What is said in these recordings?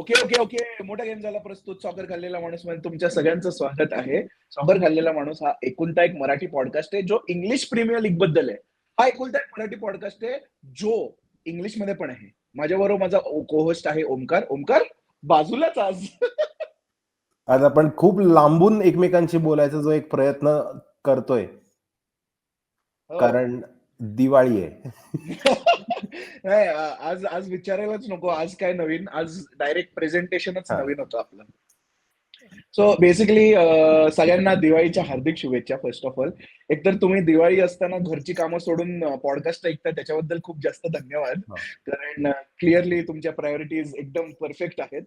Okay okay okay मोठा game झाला प्रस्तुत सॉकर खाल्लेला माणूस मध्ये तुमच्या सगळ्यांचं स्वागत आहे. सॉकर खाल्लेला माणूस हा एकुलता एक मराठी पॉडकास्ट आहे जो इंग्लिश प्रीमियर लीग बद्दल आहे. हा एकुलता एक मराठी पॉडकास्ट आहे जो इंग्लिश मध्ये पण आहे. माझ्याबरोबर माझा को-होस्ट आहे ओमकार. ओमकार बाजूलाच आज आज आपण खूप लांबून एकमेकांशी बोलायचा जो एक प्रयत्न करतोय कारण दिवाळी आहे. नाही आज आज विचारायलाच नको आज काय नवीन. आज डायरेक्ट प्रेझेंटेशनच नवीन होतं आपलं. सो बेसिकली सगळ्यांना दिवाळीच्या हार्दिक शुभेच्छा. फर्स्ट ऑफ ऑल एकतर तुम्ही दिवाळी असताना घरची कामं सोडून पॉडकास्ट ऐकता त्याच्याबद्दल खूप जास्त धन्यवाद. कारण क्लिअरली तुमच्या प्रायोरिटीज एकदम परफेक्ट आहेत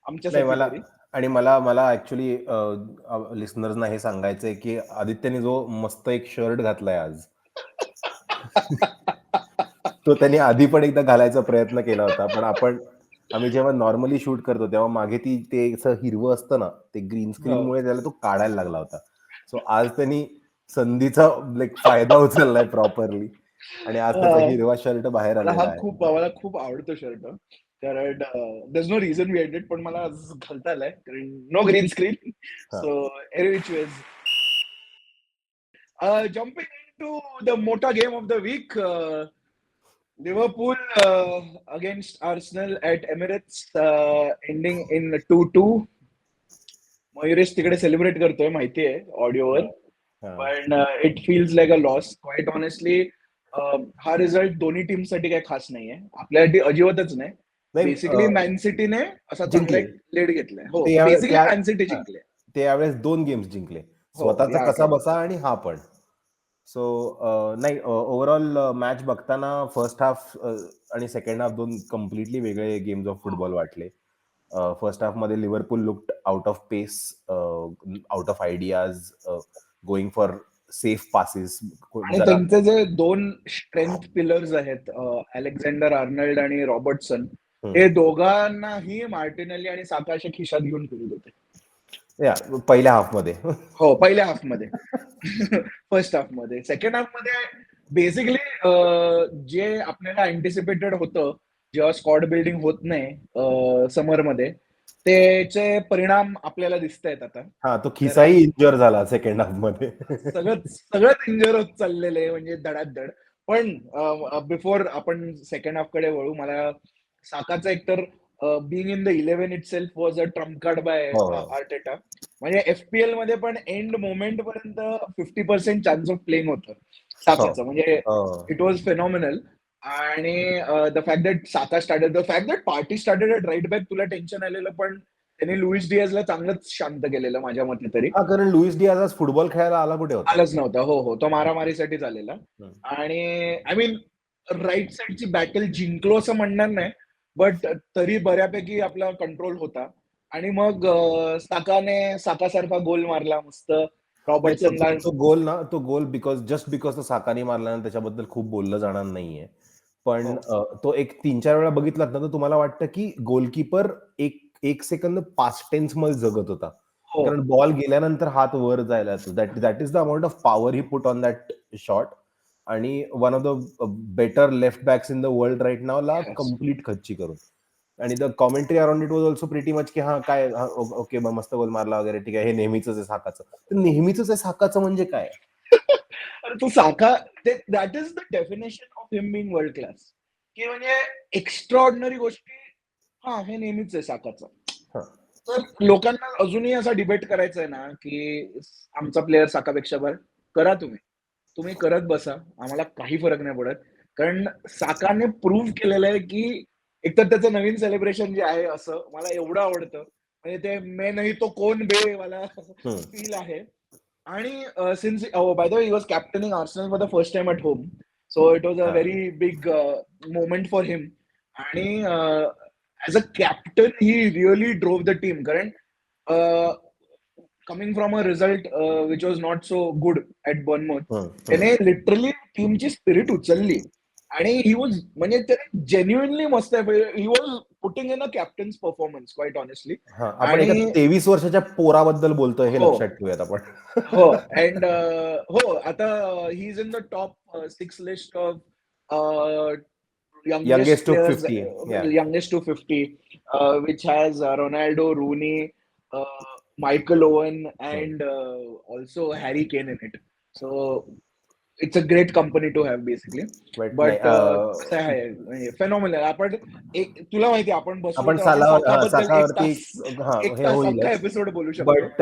आमच्यासाठी. आणि मला ऍक्च्युली लिसनर्सना हे सांगायचंय की आदित्यने जो मस्त एक शर्ट घातलाय आज तो त्यांनी आधी पण एकदा घालायचा प्रयत्न केला होता, पण आम्ही जेव्हा नॉर्मली शूट करतो तेव्हा मागे ते असं हिरवं असतं ना, ते ग्रीन स्क्रीनमुळे त्याला तो काढायला लागला होता. सो आज त्यांनी संधीचा फायदा उचललाय प्रॉपरली आणि आज त्याचा हिरवा शर्ट बाहेर आलेला आहे. मला खूप आवडतो शर्ट कारण there no reason we edit, पण मला आज घालता आलाय कारण no green screen. So every ways jumping into the मोठा game of the week. Liverpool against Arsenal at Emirates ending in 2-2. Mayuresh तिकडे सेलिब्रेट करतोय माहितीये ऑडिओवर, पण it feels like a loss quite honestly. हा रिझल्ट दोन्ही टीम साठी काही खास नाहीये, आपल्यासाठी अजिबातच नाही. बेसिकली मॅन सिटीने असा चांगला लीड घेतलाय. हो बेसिकली मॅन सिटी जिंकले. ते यावेळेस 2 गेम्स जिंकले, स्वतःचा कसा बसा आणि हा पण. सो नाही, ओव्हरऑल मॅच बघताना फर्स्ट हाफ आणि सेकंड हाफ दोन कम्प्लिटली वेगळे गेम्स ऑफ फुटबॉल वाटले. फर्स्ट हाफ मध्ये Liverpool looked out of pace, out of ideas, going for safe passes. आणि त्यांचे जे 2 स्ट्रेंथ पिलर्स आहेत, अलेक्झांडर आर्नल्ड आणि रॉबर्टसन, हे दोघांनाही मार्टिनेली आणि साकाच्या खिशात घेऊन फिरत होते पहिल्या हाफ मध्ये. हो पहिल्या हाफ मध्ये. फर्स्ट हाफ मध्ये. सेकंड हाफ मध्ये बेसिकली जे आपल्याला अँटिसिपेटेड होतं, जेव्हा स्क्वॉड बिल्डिंग होत नाही समर मध्ये, त्याचे परिणाम आपल्याला दिसत आहेत आता. हा, तो खिसाही इंजर झाला सेकंड हाफ मध्ये. सगळंच इंजर होत चाललेले म्हणजे धडाधड. पण बिफोर आपण सेकंड हाफ कडे वळू, मला साकाचा एकतर being in the 11 itself was a trump card by Arteta. म्हणजे FPL मध्ये पण एंड मोमेंट पर्यंत 50% चान्स ऑफ प्लेइंग होतं साकाचं. म्हणजे इट वॉज फेनॉमिनल. आणि the fact that Saka started, the fact that Partey started at right back, तुला tension आलेलं, पण त्याने लुईस डियाजला चांगलंच शांत केलेलं माझ्या मते तरी. कारण लुईस डियाज आज फुटबॉल खेळायला आला कुठे होता? आलाच नव्हता. हो तो मारामारीसाठीच आलेला. आणि आय मीन राईट साईडची बॅटल जिंकलो असं म्हणणार नाही, बट तरी बऱ्यापैकी आपला कंट्रोल होता. आणि मग साकासारखा गोल मारला मस्त रॉबर्टसनला. तो गोल बिकॉज साकाने मारला, त्याच्याबद्दल खूप बोललं जाणार नाहीये, पण तो एक 3-4 वेळा बघितलात ना, तर तुम्हाला वाटतं की गोलकीपर एक सेकंद पास्ट टेन्स मध्ये जगत होता. कारण बॉल गेल्यानंतर हात वर जायला, that is the amount of power he put on that shot. आणि one of the better left backs in the world right now ला कम्प्लीट खच्ची करून. आणि the commentary around it was also pretty much की काय okay मस्त गोल मारला वगैरे, ठीक आहे, हे नेहमीच आहे साकाचं. नेहमीच आहे साकाचं म्हणजे काय? अरे तो Saka, that is the definition of him being world class. की म्हणजे एक्स्ट्रा ऑर्डिनरी गोष्टी, हे नेहमीच आहे साकाचं. तर लोकांना अजूनही असा डिबेट करायचा आहे ना की आमचा प्लेअर साकापेक्षा बरं. करा, तुम्ही करत बसा, आम्हाला काही फरक नाही पडत. कारण साकाने प्रूव्ह केलेलं आहे की एकतर त्याचं नवीन सेलिब्रेशन जे आहे असं मला एवढं आवडतं. म्हणजे ते मे नाही तो कोण बे मला फील आहे. आणि since by the way he was captaining Arsenal for the first time at home, so it was a very big moment for him. आणि as a captain he really drove the team. कारण coming from a result which was not so good at Bournemouth, त्याने literally टीमची spirit उचलली. आणि he was म्हणजे त्याने genuinely मस्त आहे. He was putting in a captain's performance quite honestly. आपण एका 23 वर्षाच्या पोराबद्दल बोलतोय हे लक्षात ठेवूयात आपण. हो अँड आता he is in the top 6 list of youngest to 50. which has Ronaldo, Rooney, Michael Owen, and also Harry Kane in it. So it's a great company to have basically. But नाही, But कसं आहे फेनॉमिनल. आपण तुला माहिती आहे, आपण बसलो आपण तर आपण साकाबद्दल साकावरती एक हे तास अख्खा होईलच. एपिसोड बोलू शकतो. बट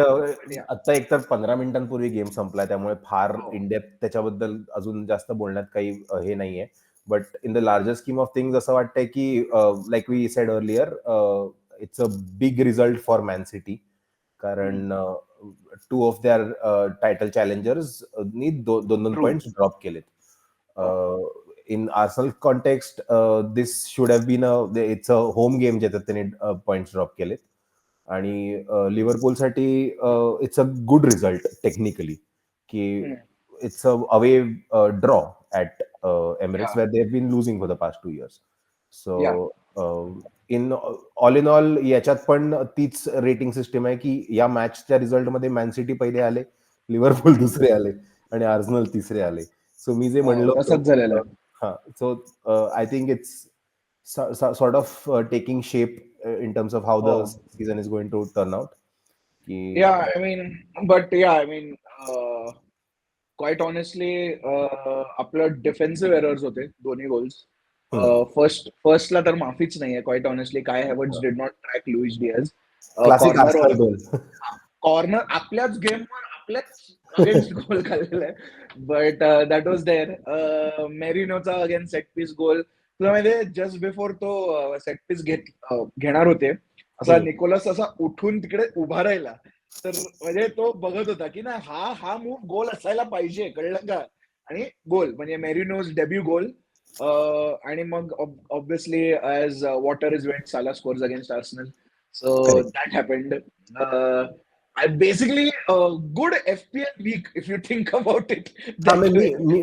आता एक तर 15 मिनिटांपूर्वी गेम संपला, त्यामुळे फार इनडेप्थ त्याच्याबद्दल अजून जास्त बोलण्यात काही हे नाहीये. But in the larger scheme of things असं वाटतंय की like we said earlier, it's a big result for Man City. कारण 2 ऑफ देअर टायटल चॅलेंजर्स नी 2 पॉइंट्स ड्रॉप केलेत. In Arsenal context this should have been it's a home game ज्याच्यात त्यांनी points drop केलेत. आणि लिव्हरपूलसाठी it's a good result technically, की it's a away draw at Emirates where they have bin losing for the past 2 years. So in all याच्यात पण तीच rating system आहे की या मॅचच्या रिझल्टमध्ये मॅन सिटी पहिले आले, लिव्हरपूल दुसरे आले आणि आर्सेनल तिसरे आले. सो मी जे म्हणलो तसंच झालेलं आहे. हा, so I think it's sort of taking shape in terms of how the season is going to turn out. Yeah, I mean, quite honestly, आपलं डिफेन्सिव्ह एरर्स होते दोन्ही गोल्स. फर्स्टला तर माफीच नाहीये. क्वाईट ऑनेस्टली काय Havertz did not track Luis Diaz. Classic Arsenal goal. Corner आपल्याच गेमवर आपल्याच against goal खाल्लेला आहे. But that was there. मेरिनोचा अगेन्स्ट सेट पीस गोल. तुला माहितीये, जस्ट बिफोर तो सेट पीस घेणार होते, असा निकोलस असा उठून तिकडे उभा राहिला. तर म्हणजे तो बघत होता की ना हा मूव्ह गोल असायला पाहिजे, कळलं का? आणि गोल म्हणजे मेरिनोज डेब्यू गोल. आणि मग obviously as water is went, Salah scores against Arsenal. So that happened. Basically good FPL week if you think about it.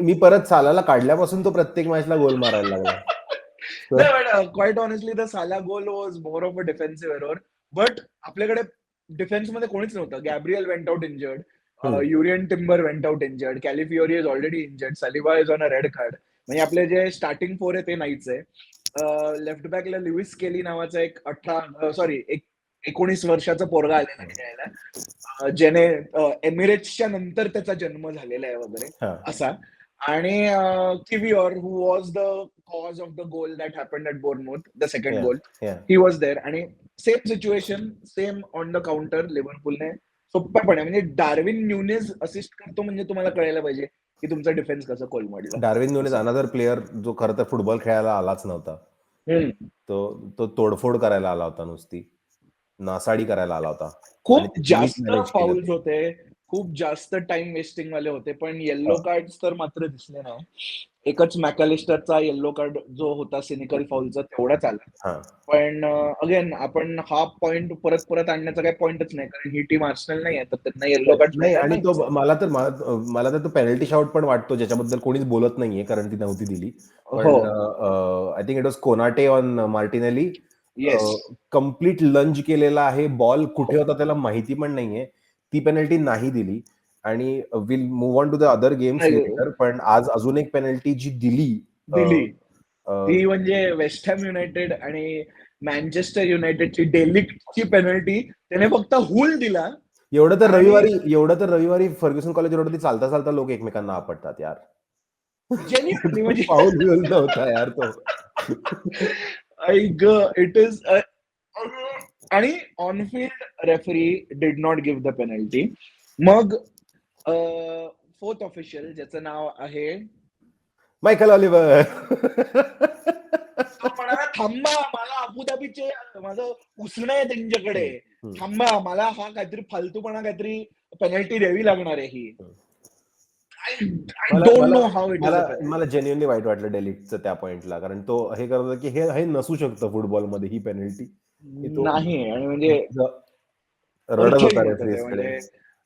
मी परत सालाला काढल्यापासून तो प्रत्येक मॅचला गोल मारायला लागला. Quiet honestly the Salah goal was more of a defensive error. But आपल्याकडे defence मध्ये कोणीच नव्हतं. Gabriel went out injured, Jurrien Timber went out injured, Calafiori is already injured, Saliba is on a red card. म्हणजे आपले जे starting 4 आहे ते नाहीच आहे. लेफ्ट बॅकला लुईस केली नावाचा एक 19 वर्षाचा पोरगा आलेला खेळायला, ज्याने एमिरेट्सच्या नंतर त्याचा जन्म झालेला आहे वगैरे असा. आणि Kiwior, who was the cause of the goal that happened at Bournemouth, the second goal, he was there. आणि same situation, same on the counter लिव्हरपूलने सोप्यापणे, म्हणजे डार्विन न्यूनेज असिस्ट करतो म्हणजे तुम्हाला कळायला पाहिजे की तुमचा डिफेन्स कसं कोलमडला. डार्विन न्यूनेज अनदर प्लेअर जो खरं तर फुटबॉल खेळायला आलाच नव्हता. तो तोडफोड करायला आला होता, नुसती नासाडी करायला आला होता. खूप जास्त फाउल्स होते, खूप जास्त टाइम वेस्टिंग वाले होते. पण येल्लो कार्ड तर मात्र दिसले नाही. एकच मॅकॅलिस्टरचा येल्लो कार्ड जो होता सिनिकल फाउलचा, तेवढाच आला. पण अगेन आपण हा पॉइंट परत आणण्याचा काही पॉइंटच नाही, कारण ही टीम आर्सेनल नाही आहे, तर त्यांना येल्लो कार्ड नाही. आणि तो मला तर तो पेनल्टी शॉट पण वाटतो ज्याच्याबद्दल कोणीच बोलत नाहीये, कारण ती नव्हती दिली. पण I think it was Konate on Martinelli. Complete lunge केलेला आहे, बॉल कुठे होता त्याला माहिती पण नाहीये. ती पेनल्टी नाही दिली. आणि will move on to the other games later. पण आज अजून एक पेनल्टी जी दिली ती म्हणजे वेस्ट हॅम युनायटेड आणि मँचेस्टर युनायटेडची डेलिक्टची पेनल्टी. त्याने फक्त हुल दिला. एवढं तर रविवारी फर्ग्युसन कॉलेज रोडवरती चालता चालता लोक एकमेकांना आपटतात यार. जेन्युइनली म्हणजे पाऊल नव्हता यार तो. It is. आणि on field referee did not give the penalty. मग फोर्थ ऑफिशियल, ज्याचं नाव आहे मायकल ऑलिव्हर, तो म्हणाला थांबा, मला अबुधाबीचे माझं उसणं आहे त्यांच्याकडे, थांबा, मला हा काहीतरी फालतूपणा, काहीतरी पेनल्टी द्यावी लागणार आहे ही. I don't know how it is. मला जेन्युइनली वाईट वाटलं डेलिक्टचं त्या पॉइंटला, कारण तो हे करत होता की हे नसू शकतं फुटबॉलमध्ये ही पेनल्टी. नाही. आणि म्हणजे रडत होता रेफरीजकडे.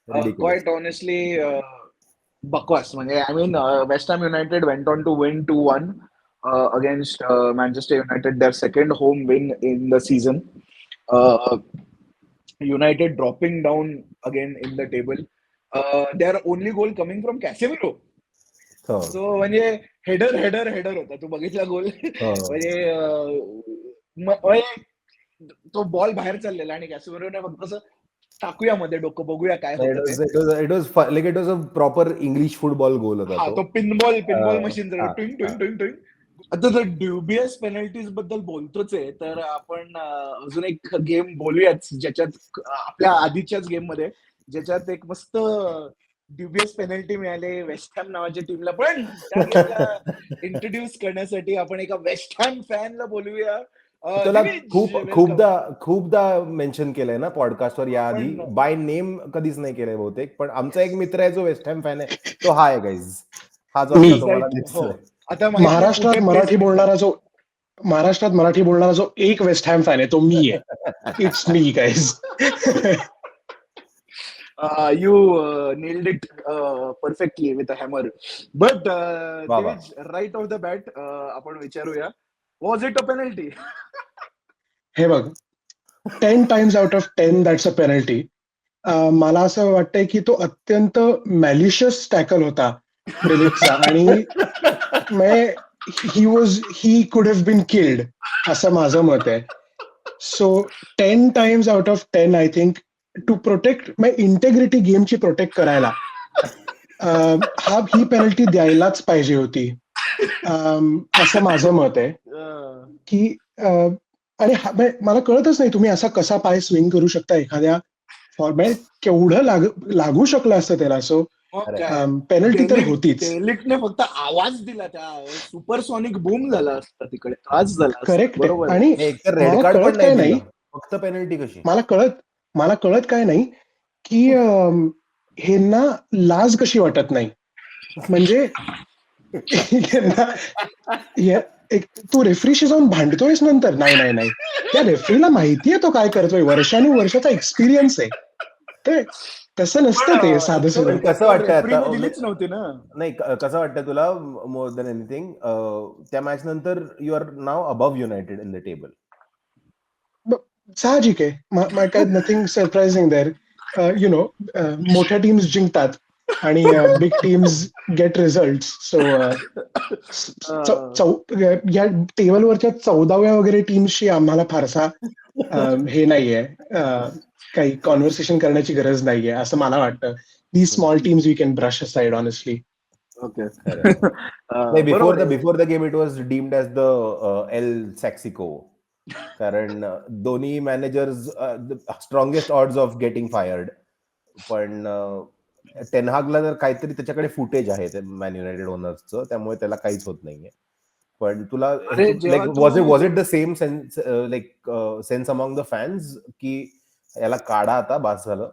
क्वाईट ऑनेस्टली बकवास. म्हणजे I mean West Ham United went on to win 2-1 against Manchester United, their second home win in the season. United dropping down again in the table. Their only goal coming from Casemiro. So म्हणजे header होता. तू बघितला गोल? म्हणजे तो ball बाहेर चाललेला आणि कॅसिमिरोने फक्त असं टाकूया मध्ये डोकं, बघूया काय होतं ते. It was a proper English football goal होता हा, तो पिनबॉल मशीन ट्विंग ट्विंग ट्विंग ट्विंग. आता जर ड्युबियस पेनल्टीज बद्दल बोलतोच आहे, तर आपण अजून एक गेम बोलूयाच ज्याच्यात आपल्या आधीच्याच गेम मध्ये, ज्याच्यात एक मस्त ड्युबियस पेनल्टी मिळाली वेस्ट हॅम नावाच्या टीमला. पण त्या गेमला इंट्रोड्यूस करण्यासाठी आपण एका वेस्ट हॅम फॅनला बोलूया. त्याला दिविज, खूपदा मेन्शन केलंय ना पॉडकास्टवर याआधी, बाय नेम कधीच नाही केलंय बहुतेक, पण आमचा एक मित्र आहे जो वेस्ट हॅम फॅन आहे, तो हा आहे गाईज, हा जो आता तुम्हाला दिसतोय. आता महाराष्ट्रात मराठी बोलणारा जो एक वेस्ट हॅम फॅन आहे तो मी आहे. It's me guys. You nailed it perfectly with a hammer. But Divij, right off the bat, आपण विचारूया, was it a penalty? हे बघ, 10 times out of 10 that's a penalty. मला असं वाटतंय की तो अत्यंत मॅलिशियस टॅकल होता डिलिटचा, आणि he could have bin killed असं माझं मत आहे. So 10 times out of 10 I think to protect my integrity, गेमची प्रोटेक्ट करायला ही पेनल्टी द्यायलाच पाहिजे होती, असं माझं मत आहे. की आणि मला कळतच नाही तुम्ही असा कसा पाय स्विंग करू शकता एखाद्या फॉर्मॅट, केवढं लागू शकलं असतं त्याला. सो पेनल्टी तर होतीच. डेलिक्टने फक्त आवाज दिला, त्या सुपरसॉनिक बूम झाला असता, तिकडे त्रास झाला. करेक्ट. आणि रेड कार्ड पण नाही दिलं, फक्त पेनल्टी कशी. मला कळत काय नाही की ह्यांना लाज कशी वाटत नाही. म्हणजे तू रेफरीशी जाऊन भांडतोयस नंतर, नाही त्या रेफरीला माहितीये तो काय करतोय, वर्षाचा एक्सपिरियन्स आहे. ते तसं नसतं ते साधं सुद्धा. कसं वाटतंय दिलीच नव्हती ना. नाही, कसं वाटतंय तुला मोर दॅन एनिथिंग, त्या मॅच नंतर you are now above United in the table. साहजिक आहे, काय nothing surprising there. You know, मोठ्या टीम्स जिंकतात आणि big teams get result. So या टेबलवरच्या 14व्या वगैरे टीम्सशी आम्हाला फारसा हे नाहीये, काही कॉन्व्हर्सेशन करण्याची गरज नाहीये असं मला वाटतं. The small teams we can brush aside honestly. Okay. Before the game it was deemed as the El Sackico, कारण दोन्ही managers strongest odds of getting fired. पण टेन हागला जर काहीतरी त्याच्याकडे फुटेज आहे मॅन युनायटेड ओनर्सचं, त्यामुळे त्याला काहीच होत नाहीये. पण तुला was it the same sense among the fans की याला काढा आता, बास झालं?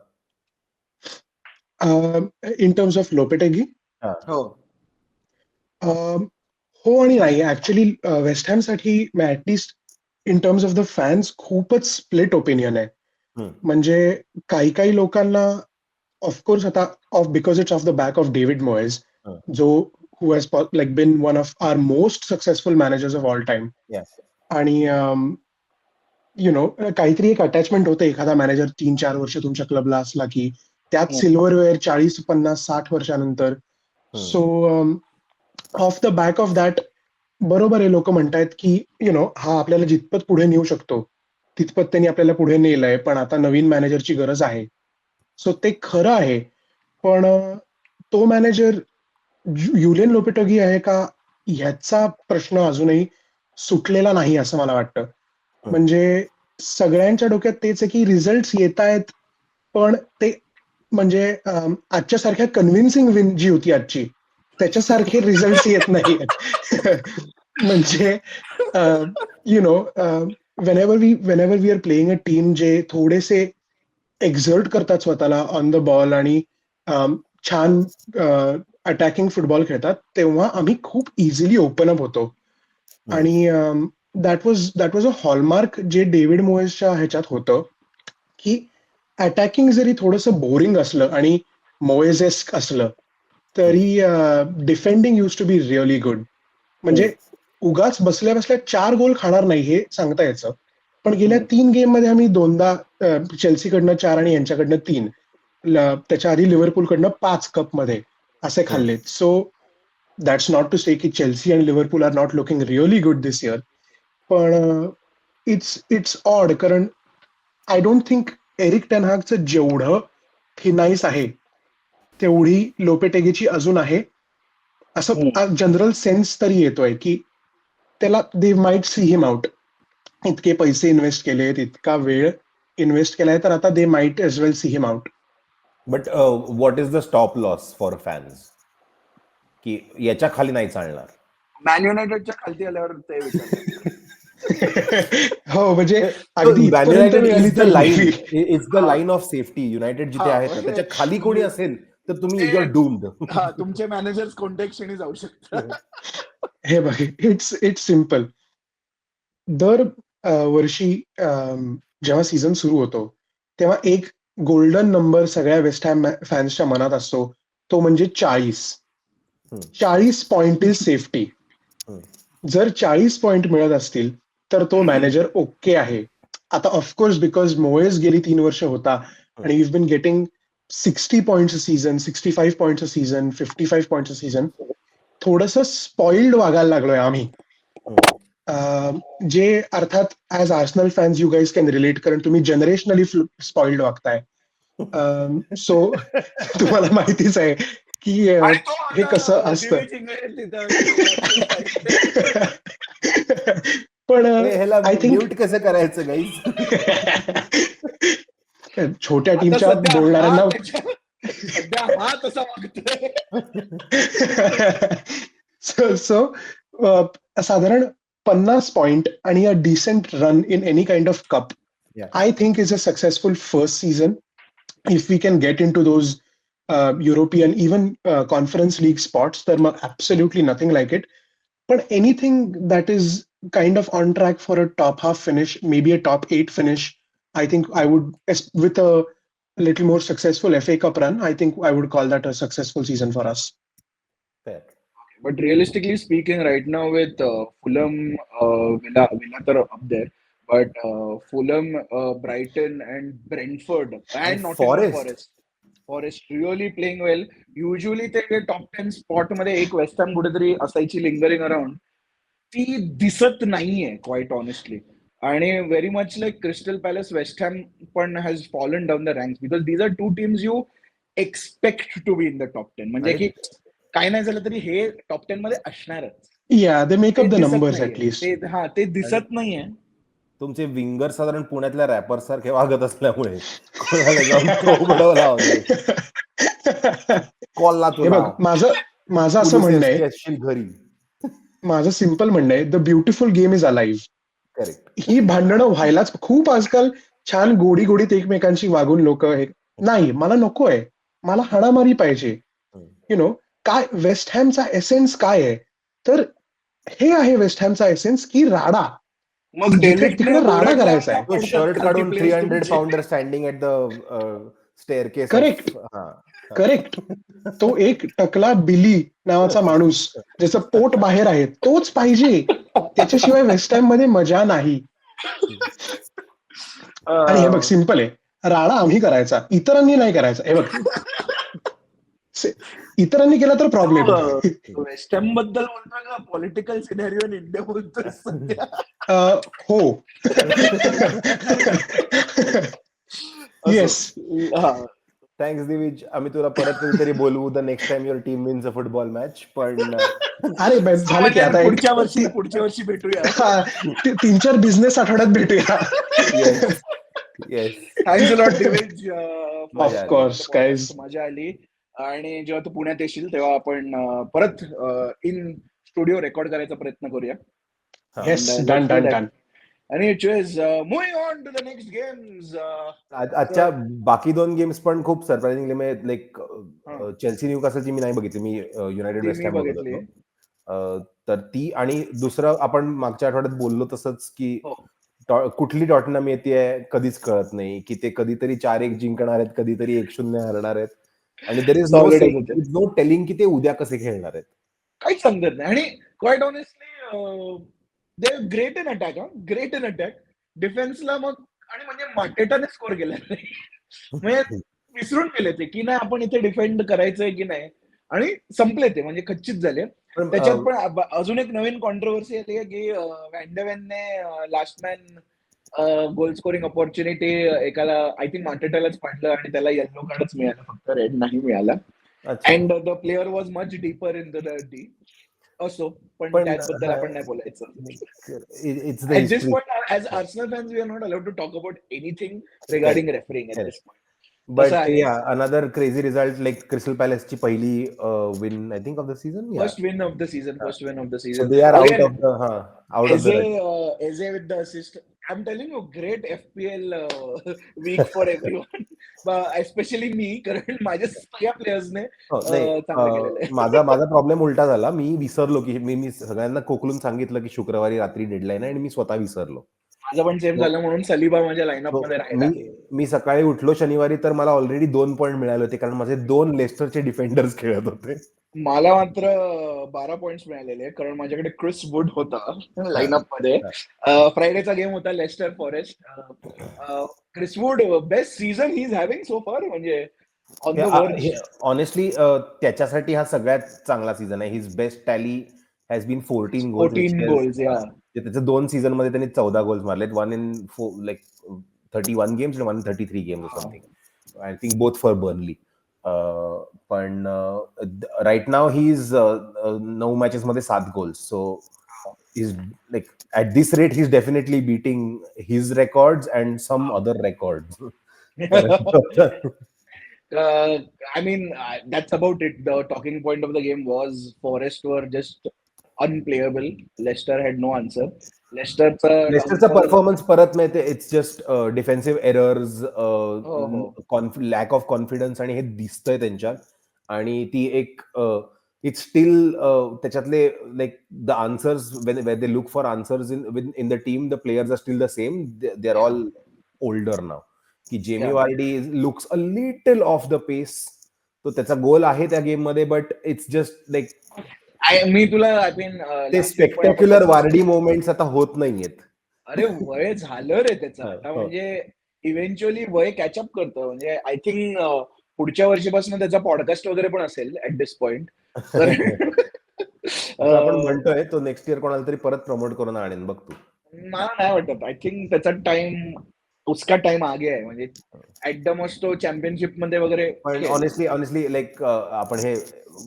इन टर्म्स ऑफ लोपेटेगी, हो आणि नाही. ऍक्च्युली वेस्ट हॅम साठी at least in terms of the fans खूपच स्प्लिट ओपिनियन आहे. म्हणजे काही लोकांना ऑफकोर्स आता because it's of the back of David Moyes, जो who has like been one of our most successful managers of all time. आणि you know, काहीतरी एक अटॅचमेंट होतं एखादा मॅनेजर 3-4 वर्ष तुमच्या क्लबला असला की, त्यात सिल्वरवेअर 40-50-60 वर्षानंतर. So of the back of that, बरोबर आहे, लोक म्हणतायत की यु नो हा आपल्याला जितपत पुढे नेऊ शकतो तितपत त्यांनी आपल्याला पुढे नेलंय, पण आता नवीन मॅनेजरची गरज आहे. सो ते खरं आहे, पण तो मॅनेजर युलियन लोपेटगी आहे का ह्याचा प्रश्न अजूनही सुटलेला नाही असं मला वाटतं. म्हणजे सगळ्यांच्या डोक्यात तेच आहे की रिझल्ट येत आहेत, पण ते म्हणजे आजच्या सारख्या कन्व्हिन्सिंग विन जी होती आजची, त्याच्यासारखे रिझल्ट येत नाहीयेत. म्हणजे you know, whenever we are playing a team जे थोडेसे एक्झर्ट करतात स्वतःला ऑन द बॉल आणि छान अटॅकिंग फुटबॉल खेळतात, तेव्हा आम्ही खूप इझिली ओपन अप होतो. आणि दॅट वॉज अ हॉलमार्क जे डेव्हिड मोयेसच्या ह्याच्यात होतं, की अटॅकिंग जरी थोडंसं बोरिंग असलं आणि मोयेसेस्क असलं तरी defending use to be really good. म्हणजे उगाच बसल्या 4 गोल खाणार नाही हे सांगता यायचं, पण गेल्या 3 गेम मध्ये आम्ही 2दा चेल्सीकडनं 4 आणि यांच्याकडनं 3, त्याच्या आधी लिव्हरपूलकडनं 5 कप मध्ये असे खाल्लेत. So that's not to say की चेल्सी आणि Liverpool are not looking really good this year, पण इट्स ऑड, कारण I don't think Erik Ten हागचं जेवढं फिनाईस आहे तेवढी लोपेटेगीची अजून आहे, असं जनरल सेन्स तरी येतोय की त्याला they might see him out. इतके पैसे इन्व्हेस्ट केलेत, इतका वेळ इन्व्हेस्ट केलाय, तर आता they might as well see him out. But what is the stop loss for fans, की याच्या खाली नाही चालणार? मॅन युनायटेडच्या खालती आल्यावर ते विचार हो, म्हणजे अगदी इथपर्यंत मिळाली तर it's the line of safety. United जिथे आहेत ना त्याच्या खाली कोणी असेल तर तुम्ही युअर डूम्ड. तुमचे मॅनेजर्स कोणत्याही क्षणी जाऊ शकतात. हे बघ, इट्स सिम्पल. दर वर्षी जेव्हा सीझन सुरू होतो तेव्हा एक गोल्डन नंबर सगळ्या वेस्ट हॅम फॅन्सच्या मनात असतो, तो म्हणजे 40. 40 पॉइंट इज सेफ्टी. जर 40 पॉइंट मिळत असतील तर तो मॅनेजर ओके आहे. आता ऑफकोर्स बिकॉज मोएस गेली 3 वर्ष होता आणि you been getting 60 points a season, 65 points a season, 55 points a season, थोडंसं स्पॉइल्ड वागायला लागलोय आम्ही. जे अर्थात as Arsenal fans you guys can relate, कारण तुम्ही जनरेशनली स्पॉइल्ड वागताय. सो तुम्हाला माहितीच आहे की हे कसं असतं. पण आय थिंक म्यूट कसं करायचं गाईज? छोट्या टीमच्या बोलणाऱ्यांना सध्या हा तसा वागतोय. सो साधारण 50 पॉइंट आणि a decent run in any kind of cup, I think is a successful first season. If we can get into those European, even Conference League spots, then absolutely nothing like it. But anything that is kind of on track for a top half finish, maybe a top 8 finish, I think I would, with a little more successful FA Cup run, I think I would call that a successful season for us. Fair. But realistically speaking, right now with Fulham, Villa are up there. But Fulham, Brighton, and Brentford, and Nottingham Forest really playing well. Usually ते top 10 spot मध्ये एक waste ham कुठेतरी असायची lingering around, ती दिसत नाहीये quite honestly. आणि very much like Crystal Palace, West Ham पण has fallen down the ranks because these are 2 teams you expect to be in the top 10. म्हणजे की काय नाही झालं तरी हे टॉप 10 मध्ये असणारच. Yeah, they make up the numbers at least. ते दिसत नाहीये. तुमचे विंगर साधारण पुण्यातल्या रॅपर सारखे वागत असल्यामुळे कोणाला जाऊन थोबडं लावलंय. कॉलला हे बघ, माझं असं म्हणणं आहे, घरी माझं सिम्पल म्हणणं आहे, the beautiful game is alive. Correct. ही भांडणं व्हायलाच खूप आजकाल छान गोडी गोडीत एकमेकांशी वागून लोक नाही, मला नकोय, मला हाणामारी पाहिजे. यु नो काय वेस्ट हॅमचा एसेन्स काय आहे, तर हे आहे वेस्ट हॅमचा एसेन्स की राडा. मग तिकडे राडा करायचा आहे. शर्ट काढून 300 pounder standing at the staircase. Correct. तो एक टकला बिली नावाचा माणूस ज्याचं पोट बाहेर आहे तोच पाहिजे, त्याच्याशिवाय वेस्ट हॅम मध्ये मजा नाही. आणि हे बघ, सिम्पल आहे, राडा आम्ही करायचा, इतरांनी नाही करायचा. हे बघ, इतरांनी केला तर प्रॉब्लेम. वेस्ट हॅम बद्दल बोलतोय का पॉलिटिकल सिनेरिओ इन इंडिया बोलतोय सध्या? हो. येस. थँक्स दिविज. आम्ही तुला परत कधीतरी बोलवू the next time your team wins a football match. पण अरे झालं की आता पुढच्या वर्षी भेटूया. 3-4 बिझनेस आठवड्यात भेटूया. Yes. Thanks a lot Divij. Of course guys, मजा आली. आणि जेव्हा तू पुण्यात येशील तेव्हा आपण परत इन स्टुडिओ रेकॉर्ड करायचा प्रयत्न करूया. Yes, done. आणि moving on to the next games. आजच्या बाकी 2 गेम्स पण खूप सरप्राइझिंगली, लाईक चेल्सी न्यूकासलची मी नाही बघितली, मी युनायटेड वेस्ट हॅम बघितली. तर ती, आणि दुसरं आपण मागच्या आठवड्यात बोललो तसंच की कुठली टॉटनहम येते कधीच कळत नाही, की ते कधीतरी 4-1 जिंकणार आहेत, कधीतरी 1-0 हरणार आहेत, आणि देयर इज नो टेलिंग की ते उद्या कसे खेळणार आहेत, काहीच समजत नाही. आणि quite honestly they great in attack. डिफेन्सला मग, आणि म्हणजे मार्टेटाने स्कोर केला नाही, म्हणजे विसरून गेले ते की नाही आपण इथे डिफेंड करायचंय की नाही, आणि संपले ते, म्हणजे खच्चित झाले. त्याच्यात पण अजून एक नवीन कॉन्ट्रोवर्सी आहे की व्हॅन्डवेनने last man goal scoring opportunity एकाला आय थिंक मार्टेटालाच पाडलं आणि त्याला येलो कार्डच मिळाला, फक्त रेड नाही मिळाला. And the player was much deeper in the D. असो, पण त्याबद्दल आपण नाही बोलायचं. At this point, as Arsenal fans, we are not allowed to talk about anything regarding refereeing at this point. But yeah, another crazy result, like Crystal Palace ची पहिली win, I think, of the season. First win of the season. So they are out of the race. Eze with the assist. I'm telling you, great FPL week for everyone. Especially me, कारण माझ्या सगळ्या प्लेयर्सने चांगलं केलेलं. माझा problem उलटा झाला. मी विसरलो की मी सगळ्यांना कोकलून सांगितलं की शुक्रवारी रात्री डेडलाईन आहे आणि मी स्वतः विसरलो. माझं पण सेम झालं, म्हणून सलीबा माझ्या लाईनअप मध्ये राहिला. मी सकाळी उठलो शनिवारी तर मला ऑलरेडी 2 पॉईंट मिळाले होते, कारण माझे 2 लेस्टरचे डिफेंडर्स खेळत होते. मला मात्र 12 पॉइंट्स मिळालेले, कारण माझ्याकडे क्रिस वुड होता लाईनअप मध्ये. फ्रायडेचा गेम होता Leicester Forest. Chris Wood best season he is having so far, म्हणजे ऑनेस्टली त्याच्यासाठी हा सगळ्यात चांगला सीझन आहे. His best tally has been 14 goals. त्याच्या 2 सीझन मध्ये त्यांनी 14 गोल्स मारलेत, 1 in 31 गेम्स आणि 1 in 33 games something. I think both for Burnley. पण right now he is 9 matches मध्ये 7 goals. So is like at this rate he is definitely beating his records and some other records. I mean, that's about it. The talking point of the game was Forest were just unplayable. Leicester had no answer. Leicesterचा performance परत नाही. It's just defensive errors, lack of confidence, आणि हे दिसतंय त्यांच्यात. आणि ती एक इट्स स्टील त्याच्यातले like the answers when they look for answers in the team, the players are still the same. They are all older now. की Jamie Vardy looks a little off the pace. तो त्याचा goal आहे त्या game मध्ये, but it's just like मी तुला ते spectacular Vardy moments आता होत नाहीयेत. अरे वय झालं रे त्याचं आता, म्हणजे इव्हेंच्युअली वय कॅचअप करतं. म्हणजे आय थिंक पुढच्या वर्षीपासून त्याचा पॉडकास्ट वगैरे पण असेल ऍट दिस पॉइंट. आपण म्हणतोय तो नेक्स्ट इयर कोणाला तरी परत प्रमोट करून आणेन बघ तू. मला नाही वाटत. आय थिंक त्याचा टाइम उसका टाइम आगे आहे. म्हणजे ऍट द मोस्ट तो चॅम्पियनशिप मध्ये वगैरे. पण ऑनेस्टली लाईक आपण हे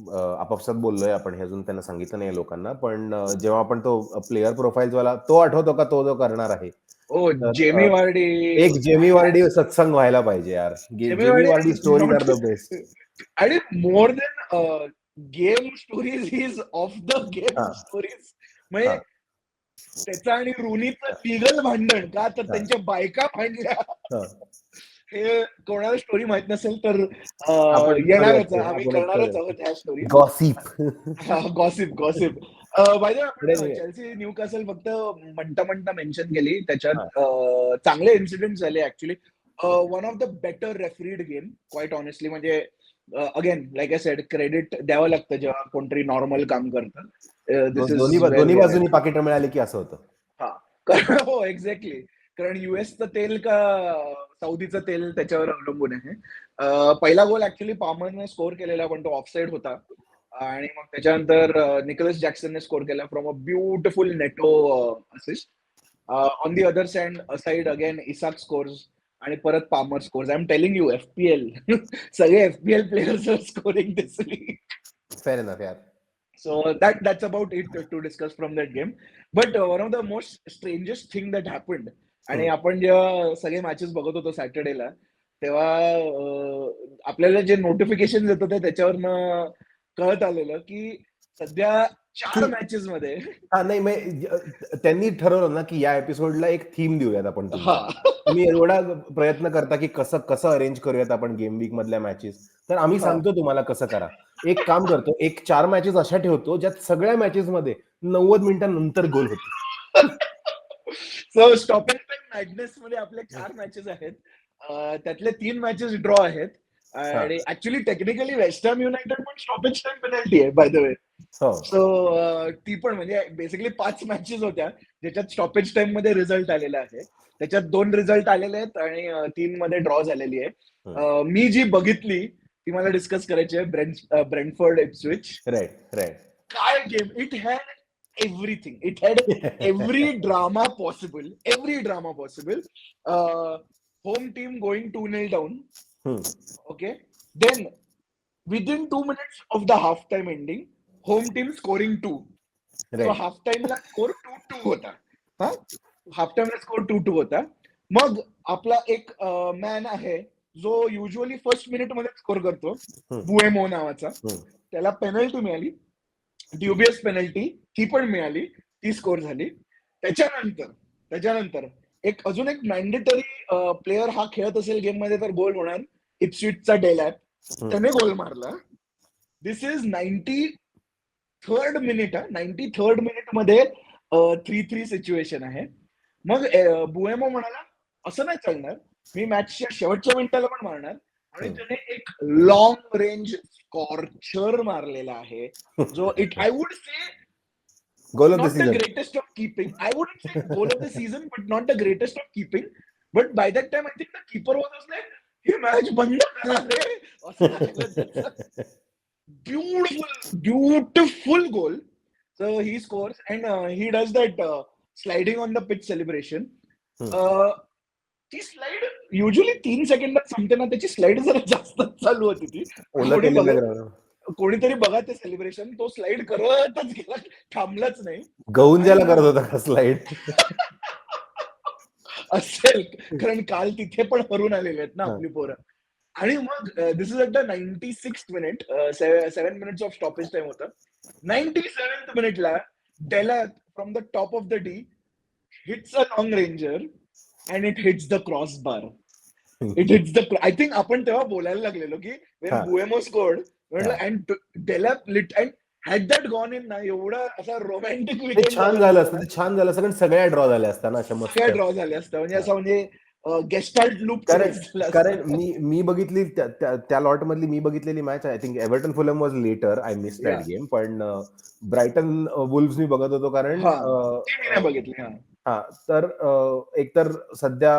आपापसात बोललोय, आपण हे अजून त्यांना सांगितलं नाही लोकांना. पण जेव्हा आपण तो प्लेअर प्रोफाईल वाला तो आठवतो का, तो जो करणार आहे जेमी वार्डी. एक जेमी वार्डी सत्संग व्हायला पाहिजे यार. Jamie Vardy stories are the best. आणि more than game stories is of the game stories. म्हणजे त्याचा आणि रुनीचं लिगल भांडण का, तर त्यांच्या बायका भांडल्या. हे कोणाला स्टोरी माहित नसेल तर येणारच, आम्ही करणारच आहोत ह्या स्टोरी. गॉसिप. बाय द वे, आपण चेल्सी न्यूकासल फक्त म्हणता मेन्शन केली. त्याच्यात चांगले इन्सिडेंट झाले actually. One of the better refereed game quite honestly. म्हणजे again like I said, credit द्यावं लागतं जेव्हा कोणतरी नॉर्मल काम करतं. दोन्ही बाजूनी पाकिट मिळाले की असं होतं. हो एक्झॅक्टली. कारण युएसचं तेल का सौदीचं तेल त्याच्यावर अवलंबून आहे. पहिला गोल ऍक्च्युली पामरने स्कोर केलेला, पण तो ऑफसाईड होता. आणि मग त्याच्यानंतर निकोलस जॅक्सनने स्कोर केला from a beautiful Neto assist. On the other side again Isak scores आणि परत Palmer scores. I am telling you, FPL सगळे FPL players are scoring this week. Fair enough यार. So that's about it to discuss from that game. But one of the most strangest thing that happened, आणि आपण जेव्हा सगळे matches बघत होतो सॅटर्डेला, तेव्हा आपल्याला जे नोटिफिकेशन येत होते त्याच्यावरनं कळत आलेलं की सध्या 4 मॅचेस मध्ये नाही, त्यांनी ठरवलं ना की या एपिसोडला एक थीम देऊयात आपण. तुम्ही एवढा प्रयत्न करता की कसं अरेंज करूयात आपण गेम वीक मधल्या मॅचेस, तर आम्ही सांगतो तुम्हाला कसं करा. एक काम करतो, 4 मॅचेस अशा ठेवतो ज्यात सगळ्या मॅचेस मध्ये 90 मिनिटांनंतर गोल होते. सो स्टॉपेज टाइम मॅडनेस मध्ये आपले 4 मॅचेस आहेत. त्यातले 3 मॅचेस ड्रॉ आहेत. आणि actually technically West Ham United पण स्टॉपेज टाइम पेनल्टी आहे बाय द वे. सो ती पण म्हणजे बेसिकली 5 मॅचेस होत्या ज्याच्यात स्टॉपेज टाइम मध्ये रिझल्ट आलेला आहे. त्याच्यात 2 रिझल्ट आलेले आहेत आणि 3 मध्ये ड्रॉ झालेली आहे. मी जी बघितली ती मला डिस्कस करायची आहे, ब्रेंटफोर्ड इप्सविच. राईट. काय game, it had everything, it had every drama possible. Home team going 2-0 down. Okay. Then within 2 minutes of the halftime ending, home team scoring 2. So halftime ला score 2-2 होता. Half-time ला score 2-2 होता. मग आपला एक man आहे जो युजली फर्स्ट मिनिट मध्ये स्कोर करतो, बुएमो नावाचा. त्याला पेनल्टी मिळाली, ड्युबियस पेनल्टी, ती पण मिळाली, ती स्कोर झाली. त्याच्यानंतर अजून एक मॅन्डेटरी प्लेअर हा खेळत असेल गेम मध्ये तर गोल होणार, इप्सविचचा डेलॅप, त्याने गोल मारला. दिस इज 93rd मिनिट मध्ये 3-3 सिच्युएशन आहे. मग बुएमो म्हणाला असं नाही चालणार, मी मॅचच्या शेवटच्या मिनिटाला पण मारणार. आणि त्याने एक लॉंग रेंज स्कॉर्चर मारलेला आहे, जो I would say goal of the not the season. greatest of keeping. I wouldn't say goal of the season, but not the greatest of keeping. But by that time, I think the keeper was like, "He match band kara re." Beautiful goal. So he scores and he does that sliding on the pitch celebration. ती slide usually 3 सेकंदात संपते ना, त्याची slide जरा जास्त चालू होती ती. कोणीतरी बघा ते सेलिब्रेशन, तो स्लाइड करतच गेला, थांबलाच नाही. गहून ज्याला करत होता का स्लाइड असेल, कारण काल तिथे पण हरून आलेले आहेत ना आपली पोरं. आणि मग this is at the 96th minute, 7 minutes of stoppage time होता. 97th मिनिटला डेला from the top of the D hits a long ranger and it hits the crossbar. I think आपण तेव्हा बोलायला लागलेलो की when Buemo scored, and Delap lit and had that gone in ना, एवढा असा रोमॅन्टिक विकेंड छान झालं असतं, सगळ्या ड्रॉ झाल्या असता ना, सगळ्या ड्रॉ झाल्या असत्या. म्हणजे असं म्हणजे गेस्टाल्ट लूप. कारण मी बघितली त्या लॉट मधली मी बघितलेली match, I think Everton Fulham was later, I miss that game. पण ब्रायटन वुल्व्स मी बघत होतो, कारण बघितली. तर एकतर सध्या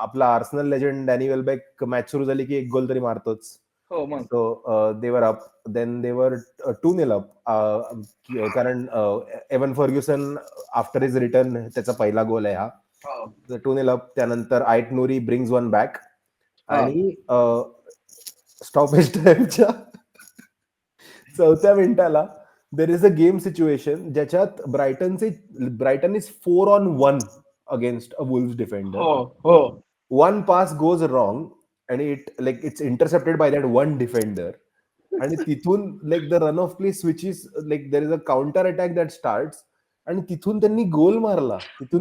आपला आर्सेनल लेजंड डॅनी वेलबॅक मॅच सुरू झाली की एक गोल तरी मारतोच. So they were up, then they were 2-0 up, कारण Evan Ferguson after his return त्याचा पहिला गोल आहे हा. 2-0 up. त्यानंतर Ait Nouri brings one back, आणि स्टॉपेज टाइमच्या 4थ्या मिनिटाला there is a game situation ज्याच्यात Brighton is 4-on-1 against a Wolves defender. One pass goes wrong and it's intercepted by that one defender, and तिथून like the run of play switches, like there is a counter attack that starts, and तिथून त्यांनी गोल मारला. तिथून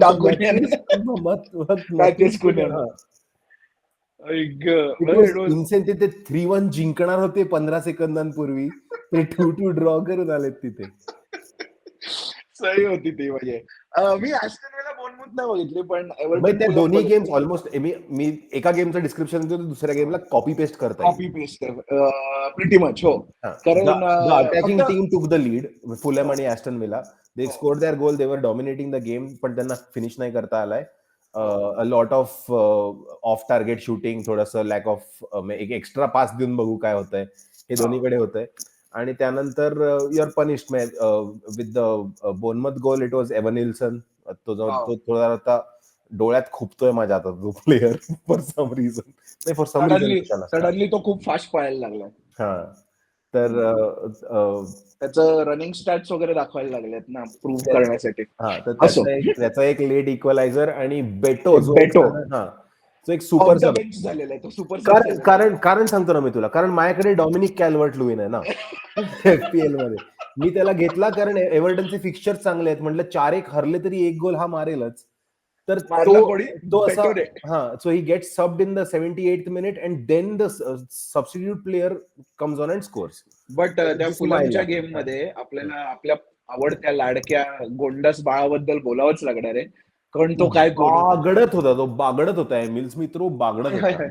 ते 3-1 जिंकणार होते 15 सेकंदांपूर्वी, ते 2-2 draw करून आलेत तिथे. सही होती ती. म्हणजे मी ॲस्टन विला बोर्नमouth नाही बघितली, पण त्या दोन्ही गेम्स ऑलमोस्ट मी एका गेमचं डिस्क्रिप्शन देतो, दुसऱ्या गेमला कॉपी पेस्ट करता प्रिटी मच. हो, कारण attacking team took the lead, Fulham आणि Aston Villa, they scored their goal, they were dominating the game, पण त्यांना फिनिश नाही करता आलाय. A lot of target shooting, थोडंसं लॅक ऑफ, एक एक्स्ट्रा पास देऊन बघू काय होतंय, हे दोन्हीकडे होतंय. आणि त्यानंतर your punished with the Bournemouth goal, it was Evanilson. तो थोडा आता डोळ्यात खूपतोय माझ्या आता तो player, for some reason. Suddenly तो खूप फास्ट पळायला लागला. तर त्याचं रनिंग स्टॅट्स वगैरे दाखवायला लागलेत ना, प्रूव्ह करण्यासाठी. त्याचा एक लेट इक्वलायझर, आणि बेटो जो एक सुपर सब झालेला आहे, तो सुपर. कारण सांगतो ना मी तुला, कारण माझ्याकडे डॉमिनिक कॅल्वर्ट लुईन आहे ना FPL मध्ये. मी त्याला घेतला कारण एव्हर्टनचे फिक्स्चर चांगले आहेत, म्हटलं 4-1 हरले तरी एक गोल हा मारेलच. तर तो असा so he gets subbed in the 78th minute, and then the substitute player comes on and scores. But त्या फुलमच्या गेम मध्ये आपल्याला आपल्या आवडत्या लाडक्या गोंडस बाळाबद्दल बोलावंच लागणार आहे, कारण तो काय बागडत होता मिल्स मित्रो, बागडत होता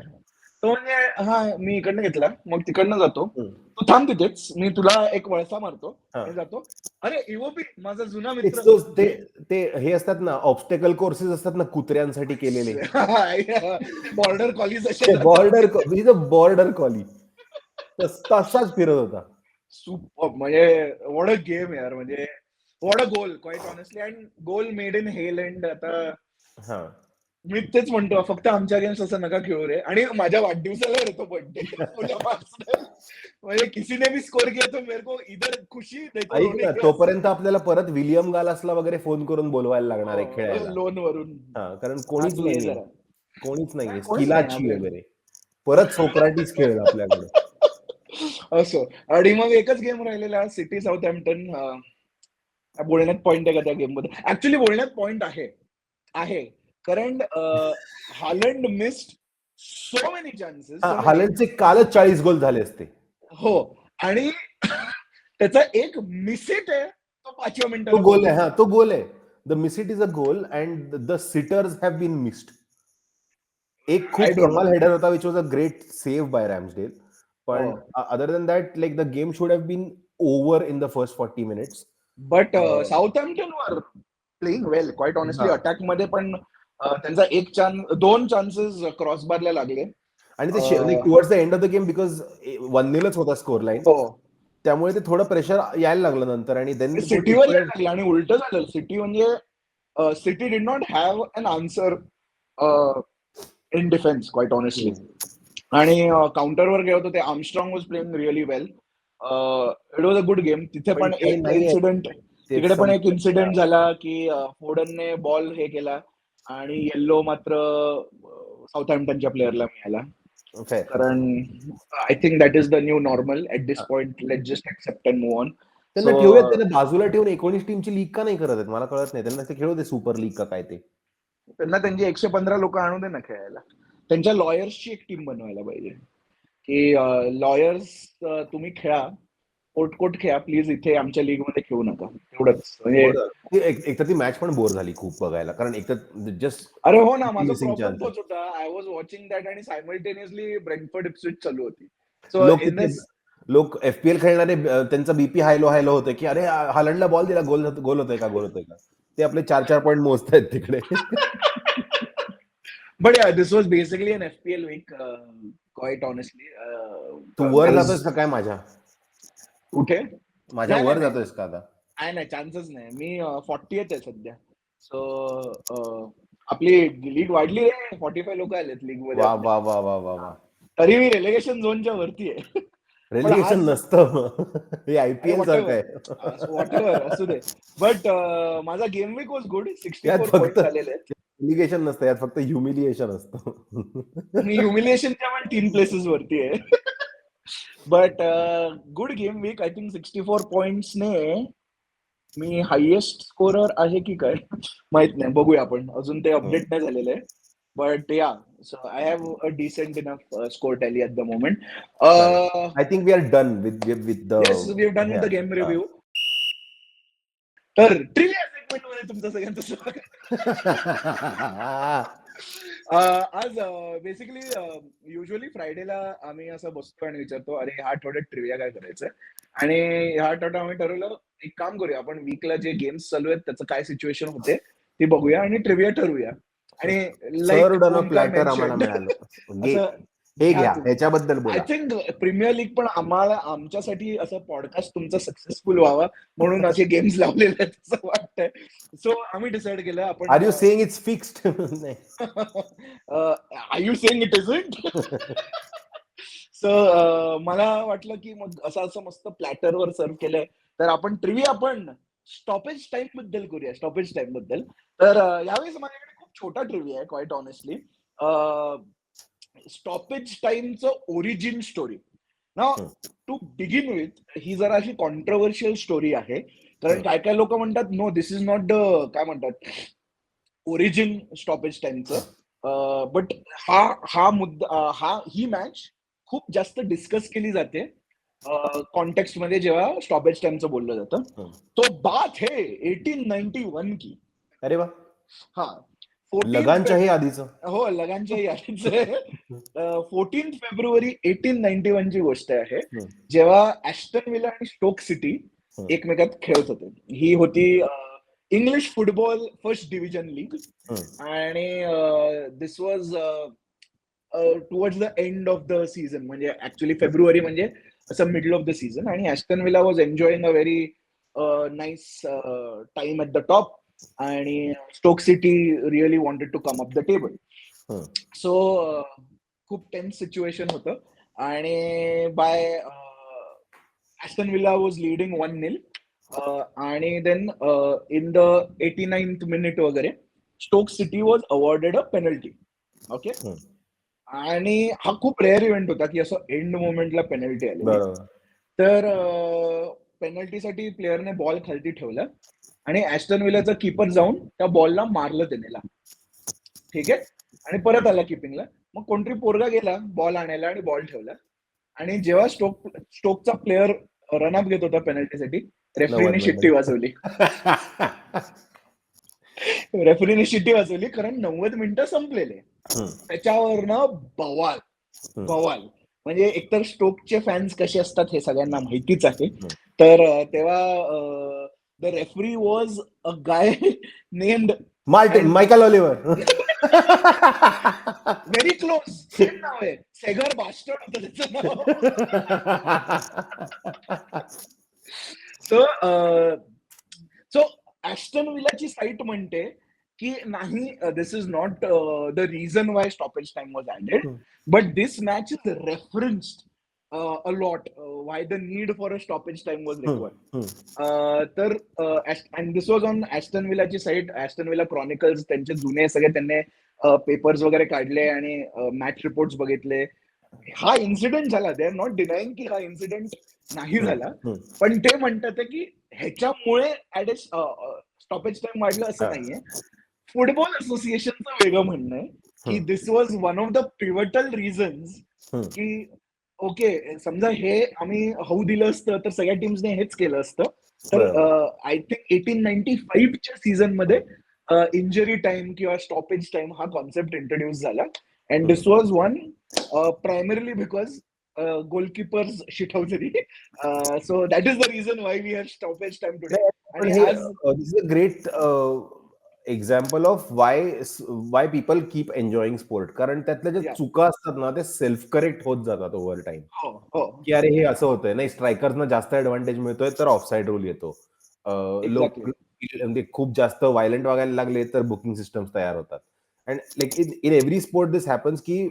तो. म्हणजे मी इकडनं घेतला, मग तिकडनं जातो, तू थांब तिथेच, मी तुला एक वळसा मारतो, जातो. अरे इवोपी माझा जुना मित्र. ते हे असतात ना, ऑब्स्टेकल कोर्सेस असतात ना कुत्र्यांसाठी केलेले, बॉर्डर कॉलीज, बॉर्डर कॉली तसाच फिरत होता. सुपर, म्हणजे व्हॉट अ गेम यार, म्हणजे what a goal quite honestly, and goal made in hell end. आता मी तेच म्हणतो, फक्त आमच्या अगेन्स्ट असं नका खेळू रे. आणि माझ्या वाढदिवसाला रे तो बर्थडे म्हणजे किसी ने भी स्कोर किया तो मेरे को इधर खुशी ऐक ना, तोपर्यंत आपल्याला परत विलियम गालासला वगैरे फोन करून बोलवायला लागणार आहे खेळायला, लोन वरून. कारण कोणीच नाहीये, कोणीच नाही स्किलाची वगैरे. परत सोक्राटिस खेळेल आपल्याकडे. असो. आणि मग एकच गेम राहिलेला, सिटी साऊथहॅम्प्टन. बोलण्यात पॉइंट आहे का त्या गेम मध्ये? ऍक्च्युली बोलण्यात पॉइंट आहे कारण Haaland missed so many chances. हालंडचे कालच 40 गोल झाले असते. हो, आणि त्याचा एक मिसिट आहे, तो 5व्या मिनिटाला तो गोल आहे. तो गोल आहे. The mishit is a goal and the sitters have been missed. एक खूप कमाल हेडर होता, which was a great save by Ramsdale. पण other than that, like the game should have been over in the first 40 minutes. But Southampton were playing well quite honestly. Attack मध्ये पण त्यांचा 2 chances क्रॉसबारला लागले. आणि ते towards the end of the game, because 1-0च होता स्कोर लाईन, त्यामुळे ते थोडं प्रेशर यायला लागलं नंतर. आणि देन सिटीवर यायला लागलं, आणि उलट झालं. सिटी म्हणजे City did not have an answer in defence quite honestly. आणि काउंटरवर गेलो होतो ते Armstrong was playing really well. It was a good game. तिथे पण एक इन्सिडेंट, तिकडे पण एक इन्सिडेंट झाला की फोडनने बॉल हे केला आणि येल्लो मात्र साऊथहॅम्प्टनच्या प्लेअरला मिळाला. कारण I think that is the new normal at this point. Let's just accept and move on. त्यांना ठेवूयात, त्यांना बाजूला ठेवून 19 टीमची लीग का नाही करत आहेत मला कळत नाही. त्यांना ते खेळू दे सुपर लीग का काय ते. त्यांना त्यांची 115 लोक आणू दे ना खेळायला. त्यांच्या लॉयर्सची एक टीम बनवायला पाहिजे की लॉयर्स तुम्ही खेळा, कोट खेळा प्लीज, इथे आमच्या लीग मध्ये खेळू नका. एवढंच. म्हणजे एकतर ती मॅच पण बोर झाली खूप बघायला, कारण एकतर जस्ट. अरे हो ना, माझा प्रॉब्लेम तोच होता. आय वॉज वॉचिंग दॅट आणि सायमल्टेनियसली ब्रेंटफोर्ड इप्सविच चालू होती. सो लोक एफपीएल खेळणारे त्यांचा बीपी हायलो होतं की अरे हालंडला बॉल दिला, गोल होतोय का. ते आपले 4 पॉईंट मोजतायत तिकडे. But this was basically an FPL week quite honestly. तू वर जातोयस का काय माझ्या? कुठे? माझ्या वर जातोयस का आता? नाही, चान्सच नाही. मी 40th आहे सध्या. सो आपली लीग वाढली रे, 45 लोक आलेत लीग मध्ये. वा. तरी मी रेलिगेशन झोनच्या वरती आहे. रेलिगेशन नसतं, हे आयपीएल सारखं आहे. व्हॉटएव्हर असू दे. बट माझा game week was good. 64 point आलेले आहेत. रेलिगेशन नसतं, यात फक्त ह्युमिलिएशन असतं. मी ह्युमिलिएशनच्या पण 3 प्लेसेस वरती आहे. But good game week. I think 64 पॉइंट्सने मी हायएस्ट स्कोरर आहे की काय माहित नाही, बघूया आपण. अजून ते अपडेट नाही झालेलं आहे. बट या, so I have a decent enough score tally at the moment. I think we are done with the. Yes, we have done with the game review. तर ट्रिविया सेगमेंट मध्ये तुमचं सगळ्यांचं स्वागत. आज बेसिकली युजली फ्रायडेला आम्ही असं बसतो आणि विचारतो, अरे ह्या आठवड्यात ट्रिविया काय करायचं. आणि ह्या आठवड्यात आम्ही ठरवलं, एक काम करूया, आपण वीकला जे गेम्स चालू आहेत त्याचं काय सिच्युएशन होते ते बघूया आणि ट्रिविया ठरवूया. आणि प्लॅटर आम्हाला मिळालं, हे घ्या, ह्याच्याबद्दल बोला. आय थिंक प्रीमियर लीग पण आमच्यासाठी असं पॉडकास्ट तुमचं सक्सेसफुल व्हावं म्हणून असे गेम्स लावलेले आहेत असं वाटतंय. सो आम्ही डिसाईड केलं आपण. Are you saying it's fixed? Are you saying it isn't? So मला वाटलं की मग असं मस्त प्लॅटरवर सर्व केलंय, तर आपण ट्रिविया पण स्टॉपेज टाइम बद्दल करूया. स्टॉपेज टाइम बद्दल. तर यावेळेस माझ्याकडे खूप छोटा ट्रिविया आहे क्वाईट ऑनेस्टली. स्टॉपेज टाइमचं ओरिजिन स्टोरी. ना टू बिगिन विथ, ही जरा अशी कॉन्ट्रोवर्शियल स्टोरी आहे, कारण काय लोक म्हणतात no, this is not the काय म्हणतात ओरिजिन स्टॉपेज टाइमचं. बट हा मुद्दा, ही मॅच खूप जास्त डिस्कस केली जाते कॉन्टेक्स्ट मध्ये जेव्हा स्टॉपेज टाइमचं बोललं जातं. तो बात है 1891 की. अरे वा. हा, लगानच्याही आधीच. हो, लगानच्याही आधीच आहे. 14 फेब्रुवारी 1891 ची गोष्ट आहे, जेव्हा ऍस्टन विला आणि स्टोक सिटी एकमेकात खेळत होते. ही होती English football first division league. आणि this was towards the end of the season. म्हणजे ऍक्च्युली फेब्रुवारी म्हणजे असं मिडल ऑफ द सीझन, आणि Aston Villa was enjoying a very nice time at the top, आणि Stoke City really wanted to come up the table. So खूप tense situation होतं, आणि by Aston Villa was leading 1-0, आणि then in the 89th minute वगैरे Stoke City was awarded a penalty. Okay, आणि हा खूप rare event होता की असं एंड मोमेंटला पेनल्टी आली. तर पेनल्टीसाठी प्लेअरने बॉल खालती ठेवला, आणि ॲस्टन विलाचा कीपर जाऊन त्या बॉलला मारलं त्याला. ठीक आहे, आणि परत आला किपिंगला. मग कोणतरी पोरगा गेला बॉल आणायला आणि बॉल ठेवला, आणि जेव्हा स्टोकचा प्लेअर रनअप घेत होता पेनल्टीसाठी, रेफरीने शिट्टी वाजवली. रेफरीने शिट्टी वाजवली कारण 90 मिनिटं संपलेले. त्याच्यावरनं बवाल. म्हणजे एकतर स्टोकचे फॅन्स कसे असतात हे सगळ्यांना माहितीच आहे. तर तेव्हा the referee was a guy named Michael Oliver. Very close, same नाव आहे, सेगर बास्टर्ड होतं त्याचं नाव. सो ॲस्टन विलाची साईट म्हणते की नाही, this is not the reason why stoppage time was added, but this match is referenced a lot why the need for a stoppage time was required. तर and this was on Aston Villa ची site, Aston Villa Chronicles, त्यांचे जुने सगळे त्यांनी papers वगैरे काढले आणि match reports बघितले. हा इन्सिडेंट झाला, दे आर नॉट डिनाईंग की हा इन्सिडेंट नाही झाला, पण ते म्हणतात की ह्याच्यामुळे स्टॉपेज टाइम वाढलं असं नाहीये. फुटबॉल असोसिएशनचं वेगळं म्हणणं आहे की this was one of the pivotal reasons, की ओके समजा हे आम्ही होऊ दिलं असतं तर सगळ्या टीम्सने हेच केलं असतं. तर आय थिंक 1895च्या सीझन मध्ये इंजरी टाइम किंवा स्टॉपेज टाइम हा कॉन्सेप्ट इंट्रोड्यूस झाला, and this was one primarily because goalkeepers शिटवजरी. So that is the reason why we have stoppage time today. And this is a great example of why people keep enjoying sport. कारण त्यातल्या ज्या चुका असतात ना ते self correct होत जातात ओव्हर टाइम, की अरे हे असं होतंय, नाही स्ट्रायकर्सना जास्त ऍडव्हान्टेज मिळतोय तर ऑफसाईड रूल येतो, लोक खूप जास्त व्हायलंट वागायला लागले तर बुकिंग सिस्टम्स तयार होतात. And like in every sport this happens, की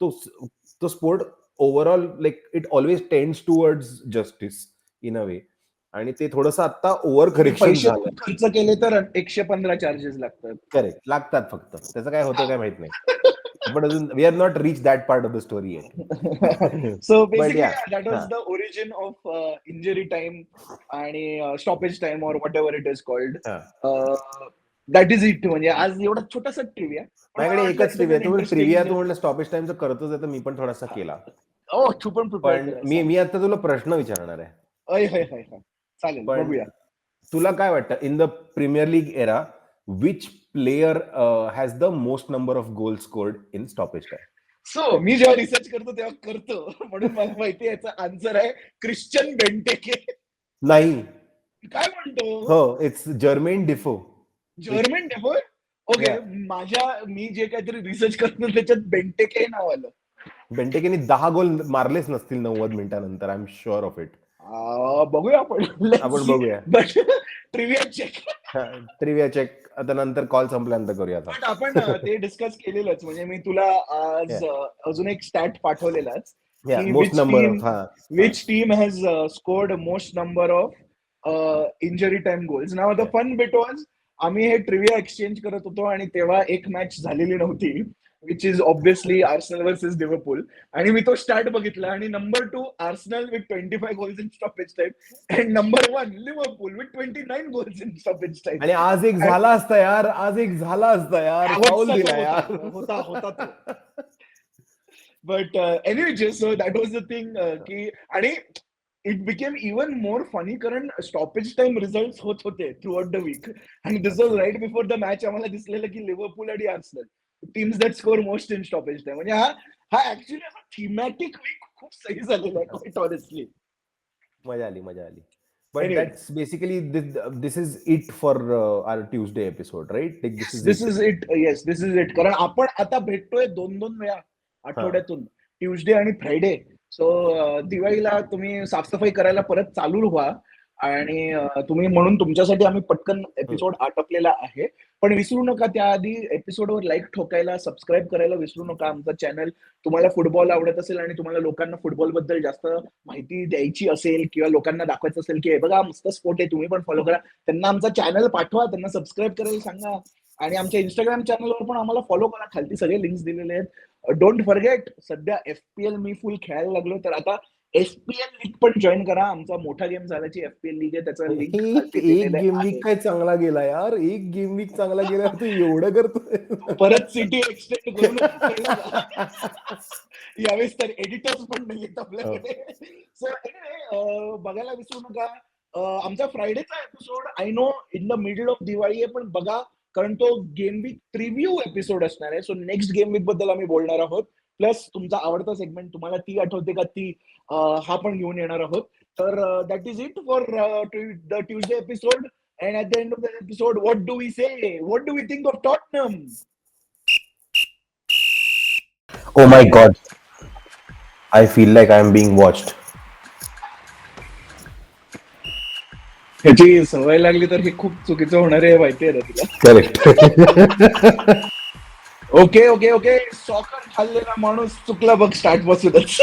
तो sport overall like it always tends towards justice in a way. आणि ते थोडंसं आता ओव्हर करेक्शन झालं. खर्च केले तर 115 चार्जेस लागतात. करेक्ट, लागतात फक्त. त्याचं काय होतं काय माहित नाही. पण अजून we are not reach that part of the story yet. So basically that was the origin of injury time आणि stoppage time or whatever it is called. That is it. म्हणजे आज एवढा छोटासा ट्रिव्हिया. माझ्याकडे एकच ट्रिव्हिया. तुम्ही ट्रिव्हिया तू म्हटलं स्टॉपेज टाइमचं करतोच आहे तर मी पण थोडासा केला. पण मी आता तुला प्रश्न विचारणार आहे. चालेल, बघूया. तुला काय वाटतं, in the Premier League era which player has the most number of goal scored in stoppage time? So मी जेव्हा रिसर्च करतो तेव्हा करतो म्हणून मला माहिती आहे याचा आन्सर आहे क्रिश्चियन बेंटेके. नाही, काय म्हणतो? हो, it's Jermain Defoe. Jermain Defoe. Okay, मी जे काहीतरी रिसर्च करतो त्याच्यात बेंटेके नाव आलं. बेंटेकेने 10 गोल मारलेच नसतील 90 मिनिटांनंतर. I am sure of it. बघूया आपण बघूया. बट ट्रिव्हिया चेक आता नंतर कॉल संपल्यानंतर करूया. बट आपण ते डिस्कस केलेलंच. म्हणजे मी तुला आज अजून एक स्टॅट पाठवलेलाच, which team has scored most number of injury time goals. Now the fun bit was, आम्ही हे ट्रिव्हिया एक्सचेंज करत होतो आणि तेव्हा एक मॅच झालेली नव्हती, which is obviously Arsenal versus Liverpool. आणि मी तो स्टार्ट बघितला आणि number 2 Arsenal with 25 goals in stoppage time, and number 1 Liverpool with 29 goals in stoppage time. आणि आज एक झाला असता यार, फाऊल दिला यार. होता. But anyway, so that was the thing की, आणि it became even more funny कारण स्टॉपेज टाइम रिझल्ट होत होते throughout the week, and this was right before the match. आम्हाला दिसलेलं की लिव्हरपूल आणि Arsenal teams that score most in stoppage time. म्हणजे हा ऍक्च्युअली असा थीमॅटिक वीक खूप सही झालेला आहे, क्वाइट ऑनेस्टली. मजा आली. But that's basically this is it for our Tuesday episode, right? Like this is it. Yes, this is it. कारण आपण आता भेटतोय 2-2 वेळा आठवड्यातून, ट्युजडे आणि फ्रायडे. सो दिवाळीला तुम्ही साफसफाई करायला परत चालू व्हा आणि तुम्ही म्हणून तुमच्यासाठी आम्ही पटकन एपिसोड आटपलेला आहे. पण विसरू नका त्याआधी एपिसोडवर लाईक ठोकायला, सबस्क्राईब करायला विसरू नका. आमचा चॅनल तुम्हाला फुटबॉल आवडत असेल आणि तुम्हाला लोकांना फुटबॉल बद्दल जास्त माहिती द्यायची असेल किंवा लोकांना दाखवायचं असेल की हे बघा मस्त स्पोर्ट आहे, तुम्ही पण फॉलो करा, त्यांना आमचा चॅनल पाठवा, त्यांना सबस्क्राईब करायला सांगा. आणि आमच्या इंस्टाग्राम चॅनलवर पण आम्हाला फॉलो करा, खालती सगळे लिंक्स दिलेले आहेत. डोंट फॉरगेट, सध्या FPL मी फुल खेळायला लागलो, तर आता FPL लीग पण जॉईन करा. आमचा मोठा गेम झाल्याची FPL लीग आहे, त्याचा लिंक एक गेम वीक काय चांगला गेला यार, एक गेम वीक चांगला गेला, तू एवढं करतोय. परत सिटी एक्सटेंड करून यावेळेस तर एडिटर्स पण नाही आहेत आपल्याकडे. सो बघायला विसरू नका. आमचा फ्रायडेचा episode I know in the middle of Diwali आहे, पण बघा, कारण तो गेम वीक प्रिव्ह्यू एपिसोड असणार आहे. सो नेक्स्ट गेम वीक बद्दल आम्ही बोलणार आहोत. प्लस तुमचा आवडता सेगमेंट तुम्हाला ती आठवते का ती हा पण घेऊन येणार आहोत. तर that is it for the Tuesday episode. And at the end of the episode, what do we say? What do we think of Tottenham? Oh my God. I feel like I am being watched. ह्याची सवय लागली तर हे खूप चुकीचं होणार आहे, माहिती आहे ना तुला. करेक्ट. ओके. सॉकर खाल्लेला माणूस चुकला बघ स्टार्ट पासूनच.